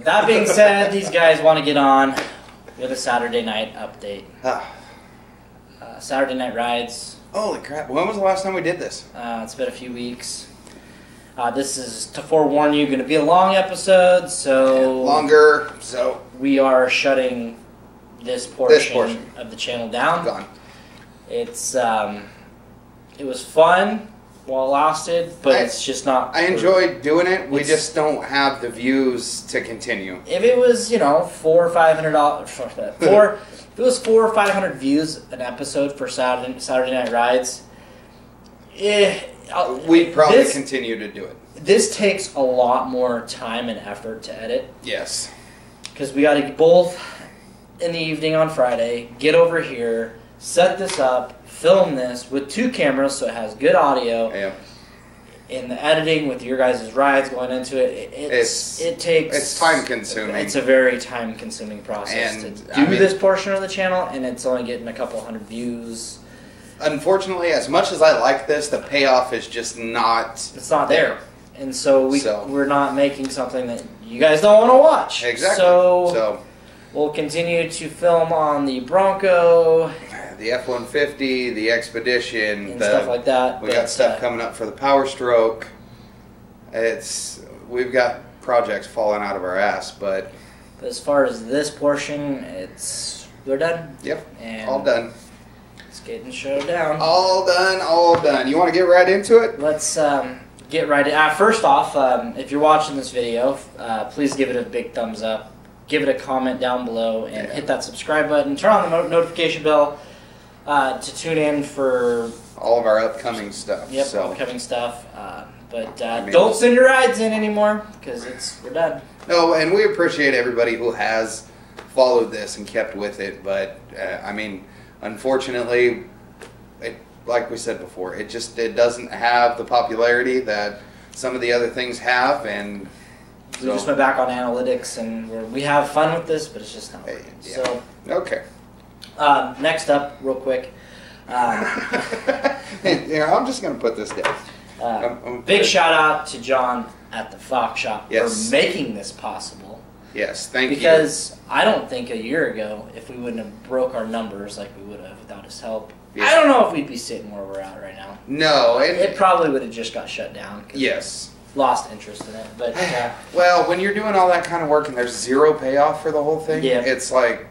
that being said, these guys want to get on with a Saturday night update. Saturday night rides. Holy crap. When was the last time we did this? It's been a few weeks. This is, to forewarn you, going to be a long episode, so... Longer, so... We are shutting this portion of the channel down. Gone. It's, it was fun while it lasted, but it's just not... I enjoyed doing it. We just don't have the views to continue. If it was, you know, $400 or $500... If it was 400 or 500 views an episode for Saturday Night Rides, we'd probably continue to do it. This takes a lot more time and effort to edit. Yes. Because we got to both in the evening on Friday, get over here, set this up, film this with 2 cameras so it has good audio. Yeah. In the editing with your guys' rides going into it, it's time consuming. It's a very time consuming process to do this portion of the channel, and it's only getting a couple hundred views. Unfortunately, as much as I like this, the payoff is just not... It's not there. And so we're not making something that you guys don't want to watch. Exactly. So we'll continue to film on the Bronco, the F-150, the Expedition, and stuff like that. We got stuff coming up for the Power Stroke. We've got projects falling out of our ass, but as far as this portion, we're done. Yep, and all done. It's getting shut down. All done, all done. You want to get right into it? Let's get right in. First off, if you're watching this video, please give it a big thumbs up. Give it a comment down below and hit that subscribe button. Turn on the notification bell to tune in for all of our upcoming stuff. Yep, upcoming stuff. But don't send your rides in anymore because we're done. No, and we appreciate everybody who has followed this and kept with it. But I mean, unfortunately, like we said before, it doesn't have the popularity that some of the other things have, and we just went back on analytics, and we have fun with this, but it's just not working. Yeah. So okay. Next up, real quick. Here, I'm just going to put this down. Big shout out to John at the Fox Shop for making this possible. Yes, thank you. Because I don't think a year ago, if we wouldn't have broke our numbers like we would have without his help, I don't know if we'd be sitting where we're at right now. No. It probably would have just got shut down. Yes. Lost interest in it. But well, when you're doing all that kind of work and there's zero payoff for the whole thing, it's like,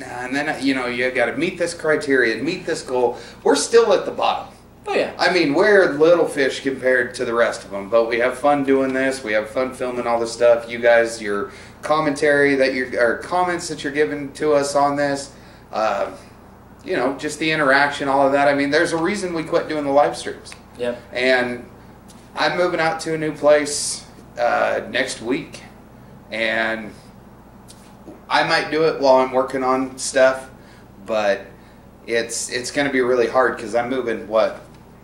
and then, you got to meet this criteria, meet this goal. We're still at the bottom. Oh, yeah. I mean, we're little fish compared to the rest of them, but we have fun doing this. We have fun filming all this stuff. You guys, your commentary or comments that you're giving to us on this, just the interaction, all of that. I mean, there's a reason we quit doing the live streams. Yep. And I'm moving out to a new place next week, and I might do it while I'm working on stuff, but it's going to be really hard because I'm moving,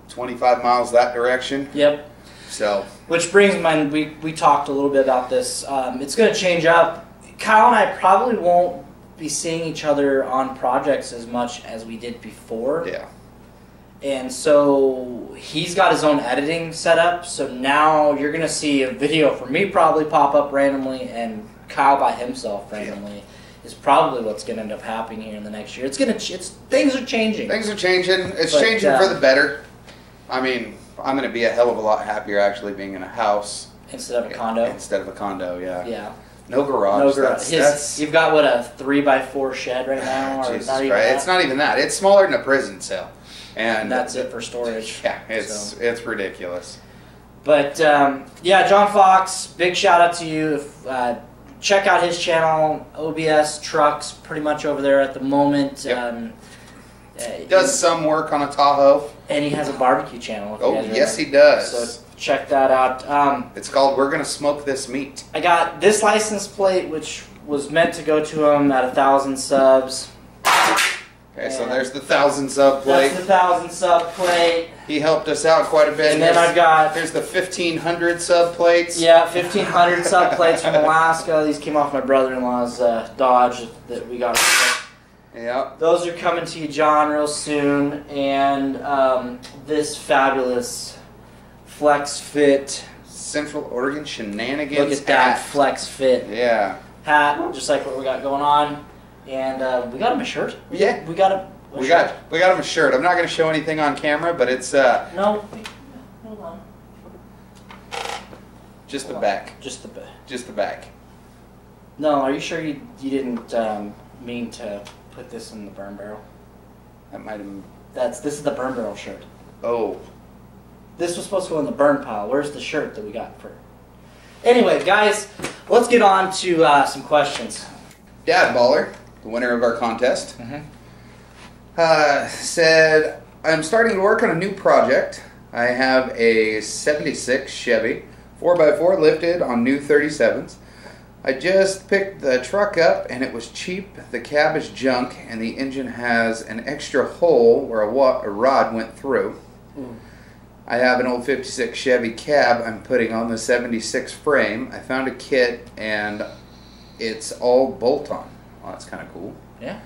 25 miles that direction? Yep. So. Which brings mind, we talked a little bit about this. It's going to change up. Kyle and I probably won't be seeing each other on projects as much as we did before. Yeah. And so he's got his own editing set up, so now you're going to see a video from me probably pop up randomly, and Kyle by himself randomly is probably what's going to end up happening here in the next year. Things are changing. Things are changing. It's changing for the better. I mean, I'm going to be a hell of a lot happier actually being in a house. Instead of a condo? Instead of a condo, yeah. Yeah. No garage. No garage. You've got, a 3x4 shed right now? Or Jesus Christ. It's not even that. It's smaller than a prison cell. And that's it for storage. Yeah, it's ridiculous. But yeah, John Fox, big shout out to you. Check out his channel, OBS Trucks, pretty much over there at the moment. Yep. Does some work on a Tahoe. And he has a barbecue channel. Oh, yes, he does. So check that out. It's called We're Gonna Smoke This Meat. I got this license plate, which was meant to go to him at 1,000 subs. Okay, so there's the 1,000 sub plate. That's the 1,000 sub plate. He helped us out quite a bit. And then I've got... There's the 1,500 sub plates. Yeah, 1,500 sub plates from Alaska. These came off my brother-in-law's Dodge that we got. Yeah. Those are coming to you, John, real soon. And this fabulous Flex Fit Central Oregon Shenanigans. Look at that hat. flex fit Yeah. hat, just like what we got going on. And we got him a shirt. Yeah. We got him. We got him a shirt. I'm not going to show anything on camera, but it's No. Hold on. just the back. Just the back. Just the back. No, are you sure you didn't mean to put this in the burn barrel? That might have. This is the burn barrel shirt. Oh. This was supposed to go in the burn pile. Where's the shirt that we got for? Anyway, guys, let's get on to some questions. Dad Baller, the winner of our contest, said, I'm starting to work on a new project. I have a 76 Chevy 4x4 lifted on new 37s. I just picked the truck up and it was cheap. The cab is junk and the engine has an extra hole where a rod went through. I have an old 56 Chevy cab I'm putting on the 76 frame. I found a kit and it's all bolt-on. Well, that's kind of cool. Yeah.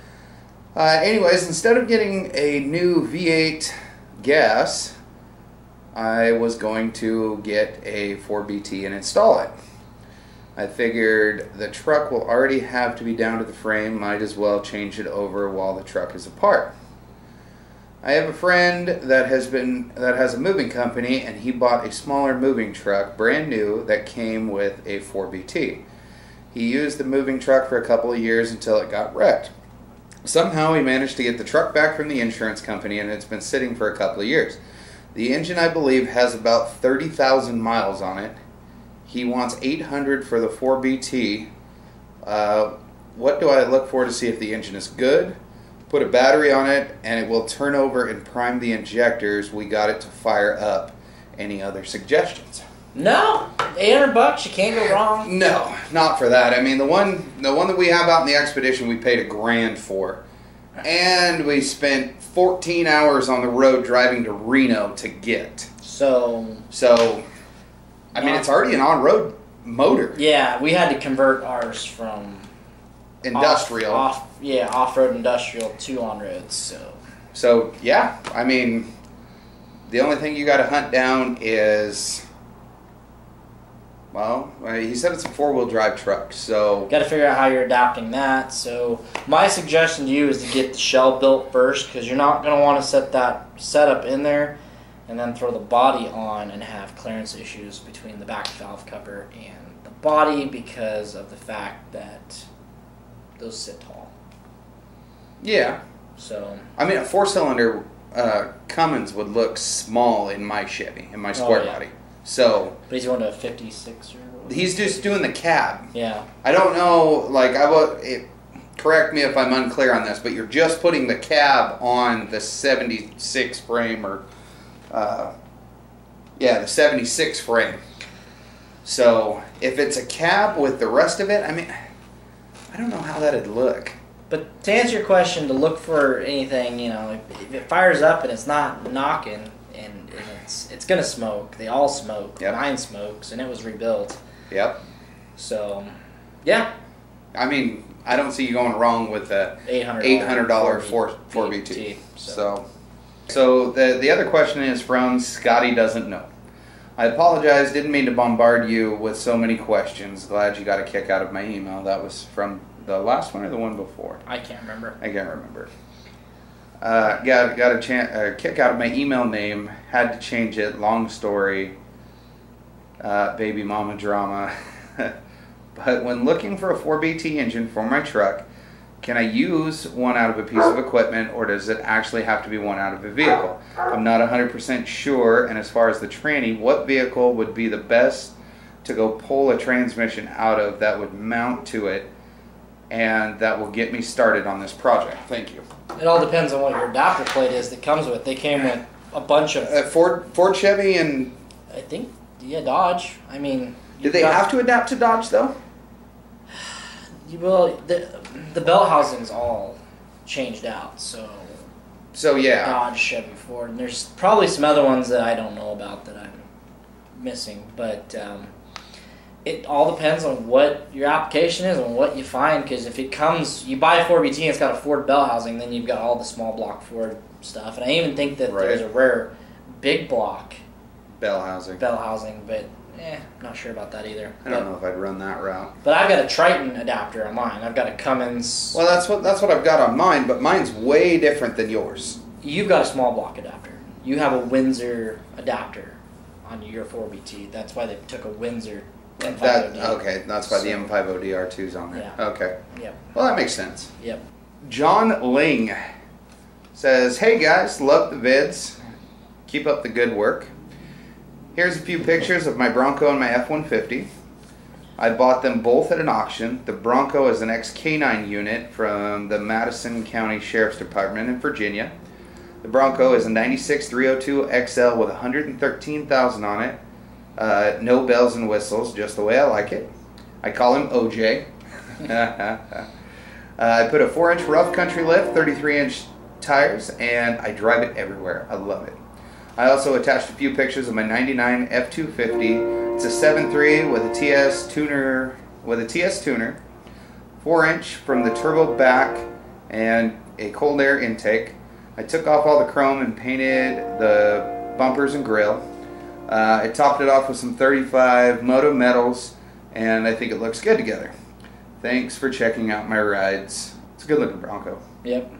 Anyways, instead of getting a new V8 gas, I was going to get a 4BT and install it. I figured the truck will already have to be down to the frame, might as well change it over while the truck is apart. I have a friend that has a moving company and he bought a smaller moving truck, brand new, that came with a 4BT. He used the moving truck for a couple of years until it got wrecked. Somehow he managed to get the truck back from the insurance company and it's been sitting for a couple of years. The engine, I believe, has about 30,000 miles on it. He wants $800 for the 4BT. What do I look for to see if the engine is good? Put a battery on it and it will turn over and prime the injectors. We got it to fire up. Any other suggestions? No, $800, you can't go wrong. No, not for that. I mean, the one that we have out in the Expedition, we paid $1,000 for, and we spent 14 hours on the road driving to Reno to get. So, I mean, it's already an on-road motor. Yeah, we had to convert ours from industrial, off-road industrial to on-road. So yeah, I mean, the only thing you got to hunt down is. Well, he said it's a four-wheel drive truck, so... Got to figure out how you're adapting that. So my suggestion to you is to get the shell built first, because you're not going to want to set that setup in there and then throw the body on and have clearance issues between the back valve cover and the body because of the fact that those sit tall. Yeah. So... I mean, a four-cylinder Cummins would look small in my Chevy, in my square body. So, but he's going to a 56 or what? He's just doing the cab. Yeah. I don't know, like, correct me if I'm unclear on this, but you're just putting the cab on the 76 frame or, the 76 frame. So, if it's a cab with the rest of it, I mean, I don't know how that'd look. But to answer your question, to look for anything, if it fires up and it's not knocking, and it's gonna smoke. They all smoke. Yep. Mine smokes, and it was rebuilt. Yep. So, yeah. I mean, I don't see you going wrong with the $800 4BT. So the other question is from Scotty Doesn't Know. I apologize. Didn't mean to bombard you with so many questions. Glad you got a kick out of my email. That was from the last one or the one before? I can't remember. I can't remember. Got a kick out of my email name. Had to change it. Long story. Baby mama drama. But when looking for a 4BT engine for my truck, can I use one out of a piece of equipment, or does it actually have to be one out of a vehicle? I'm not 100% sure, and as far as the tranny, what vehicle would be the best to go pull a transmission out of that would mount to it and that will get me started on this project? Thank you. It all depends on what your adapter plate is that comes with. They came with a bunch of... Ford, Chevy, and... I think, Dodge. I mean... Did they have to adapt to Dodge, though? Well, the belt housing's all changed out, so... So, yeah. Dodge, Chevy, Ford. And there's probably some other ones that I don't know about that I'm missing, but... it all depends on what your application is and what you find, because if it comes, you buy a 4BT and it's got a Ford bell housing, then you've got all the small block Ford stuff. And I even think that there's a rare big block Bell housing. bell housing, but not sure about that either. I don't know if I'd run that route. But I've got a Triton adapter on mine. I've got a Cummins. Well, that's what I've got on mine, but mine's way different than yours. You've got a small block adapter. You have a Windsor adapter on your 4BT. That's why they took a Windsor M50D. Okay, that's why the M50DR2's on there. Yeah. Okay. Yep. Well, that makes sense. Yep. John Ling says, "Hey guys, love the vids. Keep up the good work. Here's a few pictures of my Bronco and my F-150. I bought them both at an auction. The Bronco is an XK9 unit from the Madison County Sheriff's Department in Virginia. The Bronco is a 96 302 XL with 113,000 on it. No bells and whistles, just the way I like it. I call him OJ. I put a 4-inch rough country lift, 33-inch tires, and I drive it everywhere. I love it. I also attached a few pictures of my 99 F250. It's a 7.3 with a TS tuner, 4-inch from the turbo back and a cold air intake. I took off all the chrome and painted the bumpers and grill. I topped it off with some 35 Moto metals, and I think it looks good together. Thanks for checking out my rides." It's a good looking Bronco. Yep.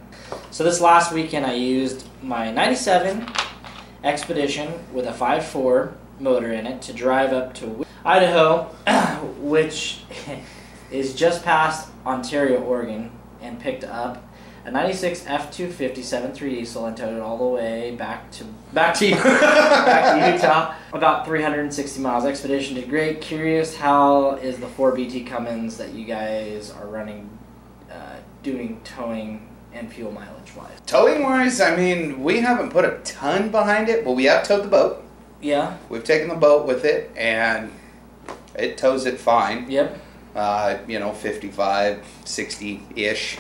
So this last weekend I used my 97 Expedition with a 5.4 motor in it to drive up to Idaho, which is just past Ontario, Oregon, and picked up a 96 F250 7.3 diesel and towed it all the way back to Utah. About 360 miles. Expedition did great. Curious, how is the 4BT Cummins that you guys are running doing towing and fuel mileage wise? Towing wise, I mean, we haven't put a ton behind it, but we have towed the boat. Yeah. We've taken the boat with it, and it tows it fine. Yep. 55, 60-ish.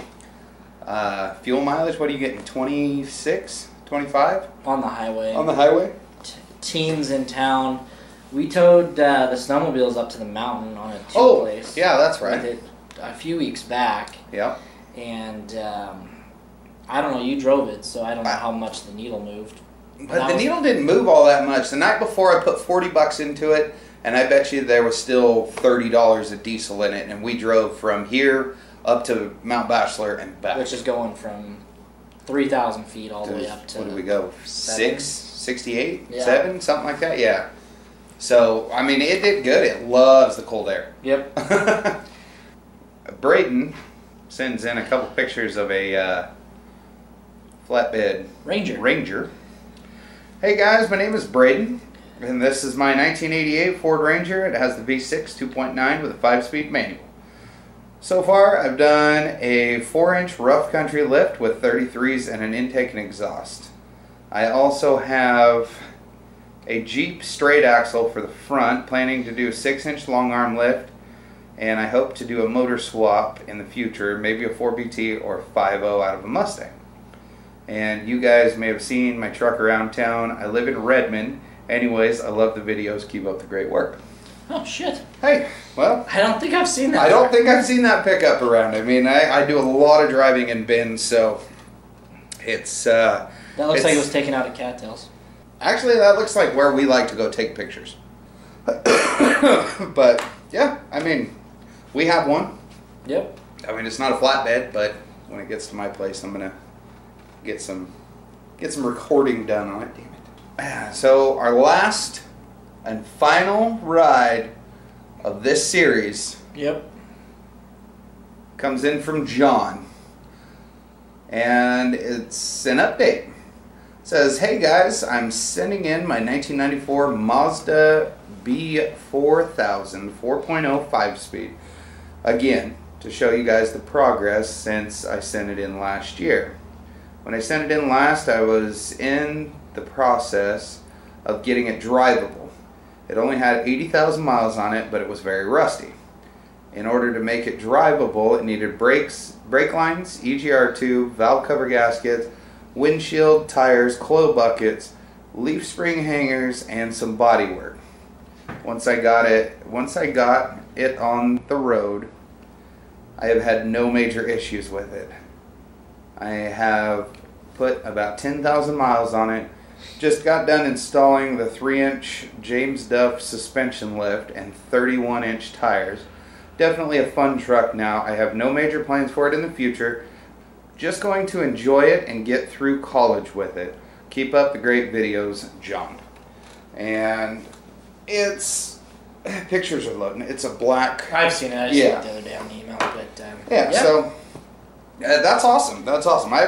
Fuel mileage, what are you getting, 26, 25? On the highway. On the highway? Teens in town. We towed the snowmobiles up to the mountain on a place. Yeah, that's right. With it a few weeks back. Yeah. And I don't know, you drove it, so I don't know how much the needle moved. But the needle didn't move all that much. The night before I put $40 into it, and I bet you there was still $30 of diesel in it, and we drove from here up to Mount Bachelor and back. Which is going from 3,000 feet all the way up to... What did we go? 68? Yeah. 7? Something like that? Yeah. So, I mean, it did good. It loves the cold air. Yep. Britton sends in a couple pictures of a flatbed Ranger. "Hey guys, my name is Britton, and this is my 1988 Ford Ranger. It has the V6 2.9 with a 5-speed manual. So far, I've done a 4-inch rough country lift with 33s and an intake and exhaust. I also have a Jeep straight axle for the front, planning to do a 6-inch long arm lift, and I hope to do a motor swap in the future, maybe a 4BT or a 5.0 out of a Mustang. And you guys may have seen my truck around town. I live in Redmond. Anyways, I love the videos. Keep up the great work." Oh, shit. Hey, well, I don't think I've seen that. I don't think I've seen that pickup around. I mean, I do a lot of driving in Bend, so it's... That looks like it was taken out at Cattails. Actually, that looks like where we like to go take pictures. But, yeah, I mean, we have one. Yep. I mean, it's not a flatbed, but when it gets to my place, I'm going to get some recording done on it. Damn it. So, our last and final ride of this series comes in from John, and it's an update. It says, "Hey guys, I'm sending in my 1994 Mazda B4000 4.0 5-speed again to show you guys the progress since I sent it in last year. When I sent it in last, I was in the process of getting it drivable. It only had 80,000 miles on it, but it was very rusty. In order to make it drivable, it needed brakes, brake lines, EGR2, valve cover gaskets, windshield, tires, coil buckets, leaf spring hangers, and some body work. Once I got it on the road, I have had no major issues with it. I have put about 10,000 miles on it, Just got done installing the 3-inch James Duff suspension lift and 31-inch tires. Definitely a fun truck now. I have no major plans for it in the future. Just going to enjoy it and get through college with it. Keep up the great videos, John. And it's... pictures are loading. It's a black... I've seen it. I just looked the other day on the email. But, yeah, so... that's awesome. That's awesome. I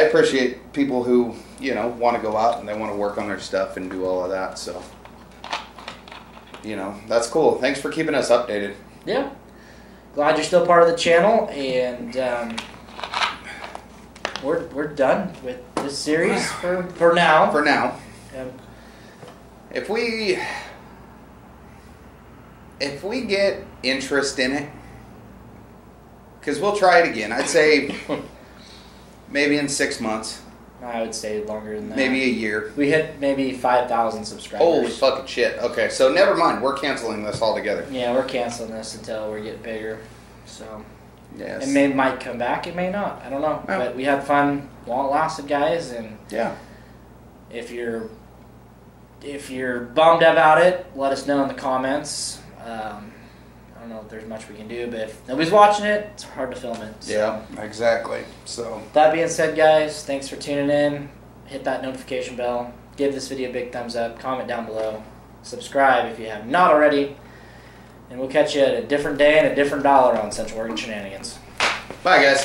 appreciate people who, you know, want to go out and they want to work on their stuff and do all of that. So, you know, that's cool. Thanks for keeping us updated. Yeah. Glad you're still part of the channel, and we're done with this series for now. For now. If we get interest in it, because we'll try it again. I'd say maybe in 6 months. I would say longer than that. Maybe a year. We hit maybe 5,000 subscribers. Holy fucking shit. Okay, so never mind. We're canceling this altogether. Yeah, we're canceling this until we get bigger. So yes. It might come back. It may not. I don't know. Yeah. But we had fun while it lasted, guys. And yeah, if you're bummed about it, let us know in the comments. I don't know if there's much we can do, but if nobody's watching it, it's hard to film it. So. Yeah, exactly. So that being said, guys, thanks for tuning in. Hit that notification bell. Give this video a big thumbs up. Comment down below. Subscribe if you have not already. And we'll catch you at a different day and a different dollar on Central Oregon Shenanigans. Bye, guys.